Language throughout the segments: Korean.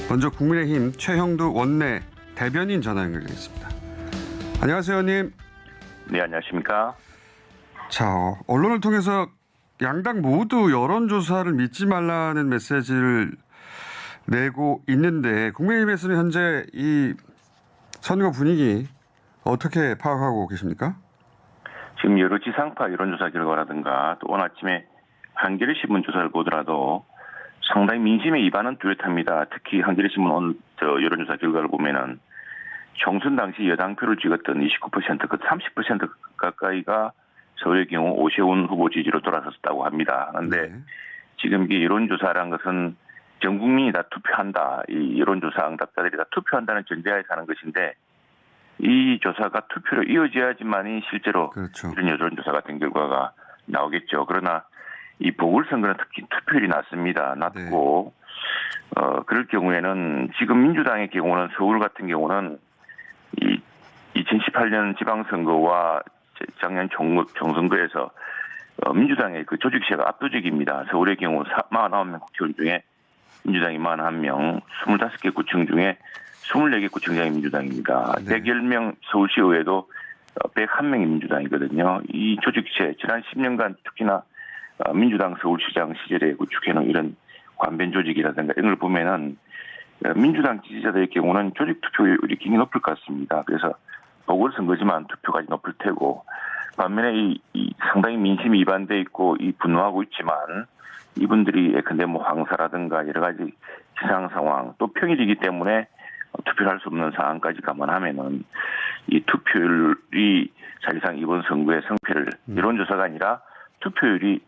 먼저 국민의힘 최형두 원내 대변인 전화 연결되겠습니다. 안녕하세요, 의원님. 네, 안녕하십니까. 자, 언론을 통해서 양당 모두 여론조사를 믿지 말라는 메시지를 내고 있는데 국민의힘에서는 현재 이 선거 분위기 어떻게 파악하고 계십니까? 지금 여러 지상파 여론조사 결과라든가 또 오늘 아침에 한겨레신문 조사를 보더라도 상당히 민심의 이반은 뚜렷합니다. 특히 한겨레신문 오늘 여론조사 결과를 보면은 총선 당시 여당표를 찍었던 29%, 그 30% 가까이가 서울의 경우 오세훈 후보 지지로 돌아섰다고 합니다. 그런데 지금 이게 여론조사라는 것은 전 국민이 다 투표한다. 이 여론조사 응답자들이 다 투표한다는 전제하에 사는 것인데 이 조사가 투표로 이어져야지만이 실제로 그렇죠. 이런 여론조사 같은 결과가 나오겠죠. 그러나 이 보궐선거는 특히 투표율이 낮습니다. 낮고 그럴 경우에는 지금 민주당의 경우는 서울 같은 경우는 이 2018년 지방선거와 작년 총선거에서 민주당의 그 조직세가 압도적입니다. 서울의 경우 49명 국회의원 중에 민주당이 41명, 25개 구청 중에 24개 구청장이 민주당입니다. 네. 110명 서울시의회도 101명이 민주당이거든요. 이 조직세 지난 10년간 특히나 민주당 서울시장 시절에 구축해놓은 이런 관변 조직이라든가 이런 걸 보면은 민주당 지지자들의 경우는 조직 투표율이 굉장히 높을 것 같습니다. 그래서 보궐선거지만 투표까지 높을 테고 반면에 이 상당히 민심이 이반돼 있고 이 분노하고 있지만 이분들이 예컨대 뭐 황사라든가 여러 가지 기상 상황 또 평일이기 때문에 투표를 할 수 없는 상황까지 감안하면은 이 투표율이 사실상 이번 선거의 성패를 여론조사가 아니라 투표율이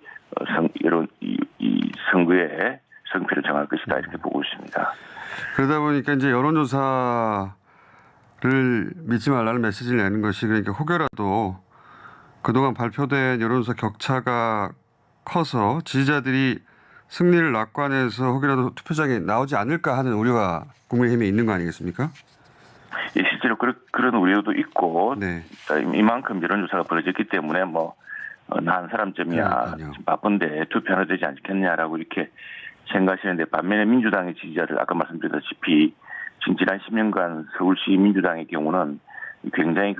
이 선거의 성패를 정할 것이다 이렇게 보고 있습니다. 그러다 보니까 이제 여론조사를 믿지 말라는 메시지를 내는 것이 그러니까 혹여라도 그동안 발표된 여론조사 격차가 커서 지지자들이 승리를 낙관해서 혹여라도 투표장에 나오지 않을까 하는 우려가 국민의힘에 있는 거 아니겠습니까? 예, 실제로 그런 우려도 있고 네. 이만큼 여론조사가 벌어졌기 때문에 나 한 사람쯤이야 그러니까요. 바쁜데 투표하나 되지 않겠냐라고 이렇게 생각하시는데 반면에 민주당의 지지자들 아까 말씀드렸다시피 지금 지난 10년간 서울시 민주당의 경우는 굉장히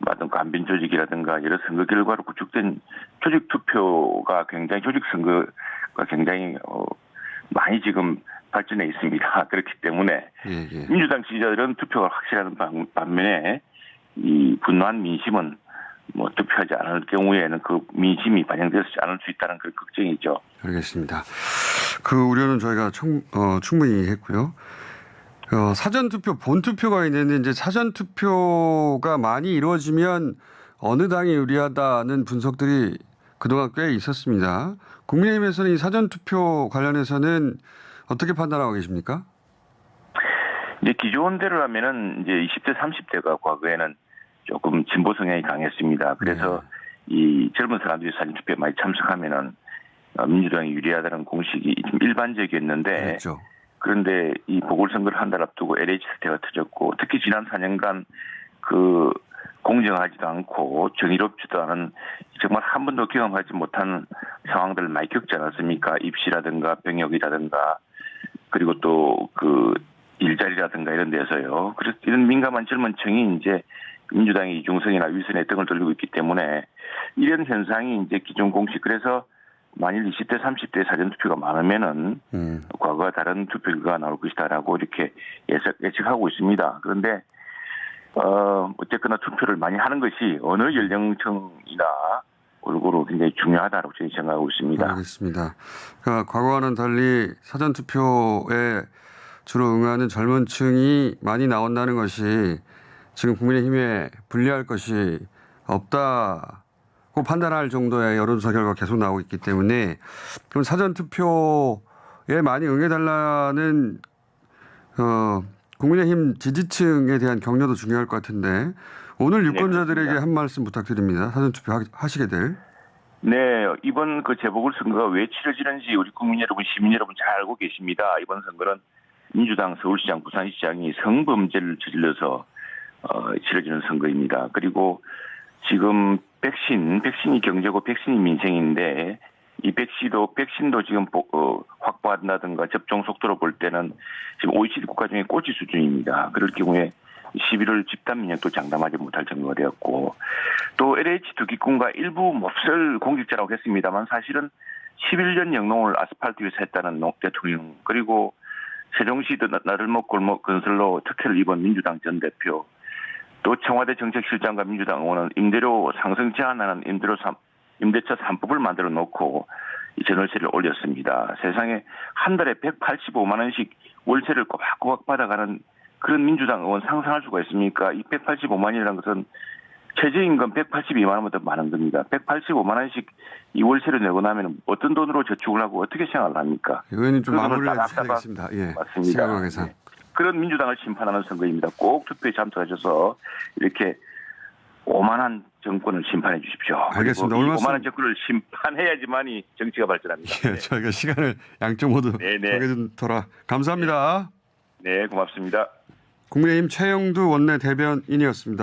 어떤 관변 조직이라든가 여러 선거 결과로 구축된 조직 투표가 굉장히 조직 선거가 굉장히 많이 지금 발전해 있습니다. 그렇기 때문에 민주당 지지자들은 투표가 확실한 반면에 이 분노한 민심은 투표하지 않을 경우에는 그 민심이 반영되지 않을 수 있다는 그런 걱정이죠. 알겠습니다. 그 우려는 저희가 충분히 했고요. 사전투표, 본투표가 있는데 이제 사전투표가 많이 이루어지면 어느 당이 유리하다는 분석들이 그동안 꽤 있었습니다. 국민의힘에서는 이 사전투표 관련해서는 어떻게 판단하고 계십니까? 이제 기존대로라면은 이제 20대, 30대가 과거에는 조금 진보 성향이 강했습니다. 그래서 이 젊은 사람들이 사전투표에 많이 참석하면은 민주당이 유리하다는 공식이 좀 일반적이었는데 그렇죠. 그런데 이 보궐선거를 한 달 앞두고 LH 사태가 터졌고 특히 지난 4년간 공정하지도 않고 정의롭지도 않은 정말 한 번도 경험하지 못한 상황들을 많이 겪지 않았습니까? 입시라든가 병역이라든가 그리고 또 일자리라든가 이런 데서요. 그래서 이런 민감한 젊은 층이 이제 민주당의 이중성이나 위선에 등을 돌리고 있기 때문에 이런 현상이 이제 기존 공식 그래서 만일 20대, 30대 사전투표가 많으면은 과거와 다른 투표 결과가 나올 것이다라고 이렇게 예측하고 있습니다. 그런데 어쨌거나 투표를 많이 하는 것이 어느 연령층이나 골고루 굉장히 중요하다고 저희 생각하고 있습니다. 알겠습니다. 그러니까 과거와는 달리 사전투표에 주로 응하는 젊은 층이 많이 나온다는 것이 지금 국민의힘에 불리할 것이 없다고 판단할 정도의 여론조사 결과가 계속 나오고 있기 때문에 그럼 사전투표에 많이 응해달라는 국민의힘 지지층에 대한 격려도 중요할 것 같은데 오늘 유권자들에게 한 말씀 부탁드립니다. 사전투표 하시게 될. 네, 이번 재보궐선거가 왜 치러지는지 우리 국민 여러분, 시민 여러분 잘 알고 계십니다. 이번 선거는 민주당 서울시장, 부산시장이 성범죄를 저질러서 치러지는 선거입니다. 그리고 지금 백신이 경제고 백신이 민생인데 이 백신도 지금 확보한다든가 접종 속도로 볼 때는 지금 OECD 국가 중에 꼴찌 수준입니다. 그럴 경우에 11월 집단 면역도 장담하지 못할 정도가 되었고, 또 LH 투기꾼과 일부 몹쓸 공직자라고 했습니다만 사실은 11년 영농을 아스팔트 위에서 했다는 대통령, 그리고 세종시 나들목 골목 건설로 특혜를 입은 민주당 전 대표, 또 청와대 정책실장과 민주당 의원은 임대료 상승 제한하는 임대차 3법을 만들어 놓고 이 전월세를 올렸습니다. 세상에 한 달에 185만 원씩 월세를 꼬박꼬박 받아가는 그런 민주당 의원 상상할 수가 있습니까? 이 185만이라는 것은 최저임금 182만 원보다 많은 겁니다. 185만 원씩 이 월세를 내고 나면 어떤 돈으로 저축을 하고 어떻게 생활을 합니까? 의원님 좀 그 돈을 마무리를 다 해주셔야 되겠습니다. 예, 맞습니다. 시간 관계상. 네. 그런 민주당을 심판하는 선거입니다. 꼭 투표에 참석하셔서 이렇게 오만한 정권을 심판해 주십시오. 알겠습니다. 그리고 이 오늘 말씀- 오만한 정권을 심판해야지만이 정치가 발전합니다. 예, 저희가 시간을 양쪽 모두 정해준 터라 감사합니다. 네, 고맙습니다. 국민의힘 최영두 원내 대변인이었습니다.